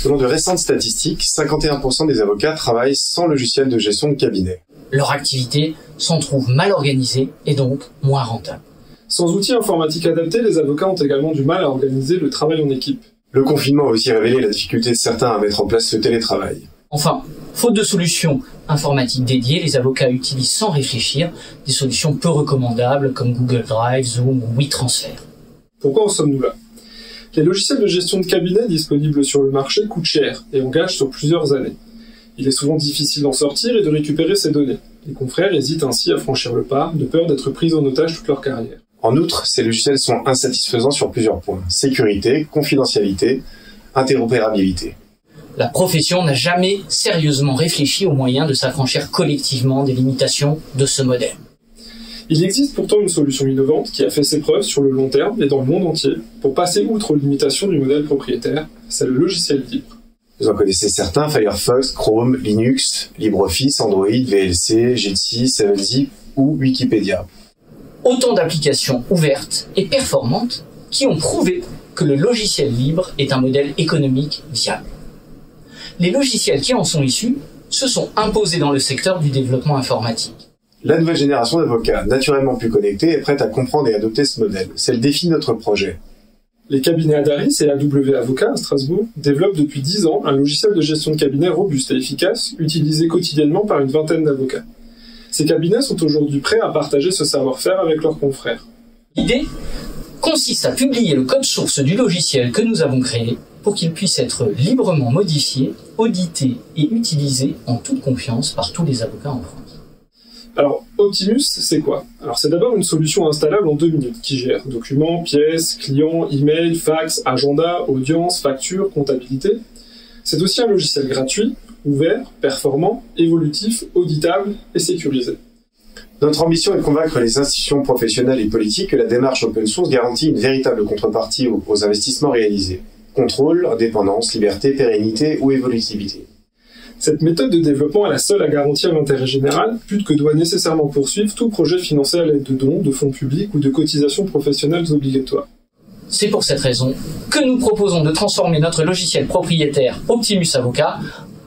Selon de récentes statistiques, 51% des avocats travaillent sans logiciel de gestion de cabinet. Leur activité s'en trouve mal organisée et donc moins rentable. Sans outils informatiques adaptés, les avocats ont également du mal à organiser le travail en équipe. Le confinement a aussi révélé la difficulté de certains à mettre en place ce télétravail. Enfin, faute de solutions informatiques dédiées, les avocats utilisent sans réfléchir des solutions peu recommandables comme Google Drive, Zoom ou WeTransfer. Pourquoi en sommes-nous là ? Les logiciels de gestion de cabinet disponibles sur le marché coûtent cher et engagent sur plusieurs années. Il est souvent difficile d'en sortir et de récupérer ces données. Les confrères hésitent ainsi à franchir le pas, de peur d'être pris en otage toute leur carrière. En outre, ces logiciels sont insatisfaisants sur plusieurs points. Sécurité, confidentialité, interopérabilité. La profession n'a jamais sérieusement réfléchi aux moyens de s'affranchir collectivement des limitations de ce modèle. Il existe pourtant une solution innovante qui a fait ses preuves sur le long terme et dans le monde entier pour passer outre aux limitations du modèle propriétaire, c'est le logiciel libre. Vous en connaissez certains, Firefox, Chrome, Linux, LibreOffice, Android, VLC, Jitsi, 7zip ou Wikipédia. Autant d'applications ouvertes et performantes qui ont prouvé que le logiciel libre est un modèle économique viable. Les logiciels qui en sont issus se sont imposés dans le secteur du développement informatique. La nouvelle génération d'avocats, naturellement plus connectés, est prête à comprendre et adopter ce modèle. C'est le défi de notre projet. Les cabinets Adaris et AW Avocat à Strasbourg développent depuis 10 ans un logiciel de gestion de cabinet robuste et efficace, utilisé quotidiennement par une vingtaine d'avocats. Ces cabinets sont aujourd'hui prêts à partager ce savoir-faire avec leurs confrères. L'idée consiste à publier le code source du logiciel que nous avons créé pour qu'il puisse être librement modifié, audité et utilisé en toute confiance par tous les avocats en France. Alors, Optimus, c'est quoi ? Alors, c'est d'abord une solution installable en 2 minutes qui gère documents, pièces, clients, email, fax, agenda, audience, facture, comptabilité. C'est aussi un logiciel gratuit, ouvert, performant, évolutif, auditable et sécurisé. Notre ambition est de convaincre les institutions professionnelles et politiques que la démarche open source garantit une véritable contrepartie aux investissements réalisés. Contrôle, indépendance, liberté, pérennité ou évolutivité. Cette méthode de développement est la seule à garantir l'intérêt général, but que doit nécessairement poursuivre tout projet financé à l'aide de dons, de fonds publics ou de cotisations professionnelles obligatoires. C'est pour cette raison que nous proposons de transformer notre logiciel propriétaire Optimus Avocat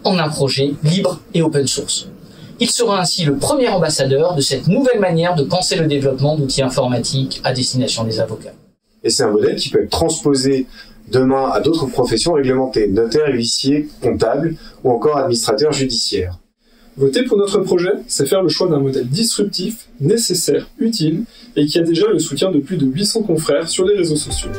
en un projet libre et open source. Il sera ainsi le premier ambassadeur de cette nouvelle manière de penser le développement d'outils informatiques à destination des avocats. Et c'est un modèle qui peut être transposé demain à d'autres professions réglementées, notaires, huissiers, comptables ou encore administrateurs judiciaires. Voter pour notre projet, c'est faire le choix d'un modèle disruptif, nécessaire, utile et qui a déjà le soutien de plus de 800 confrères sur les réseaux sociaux.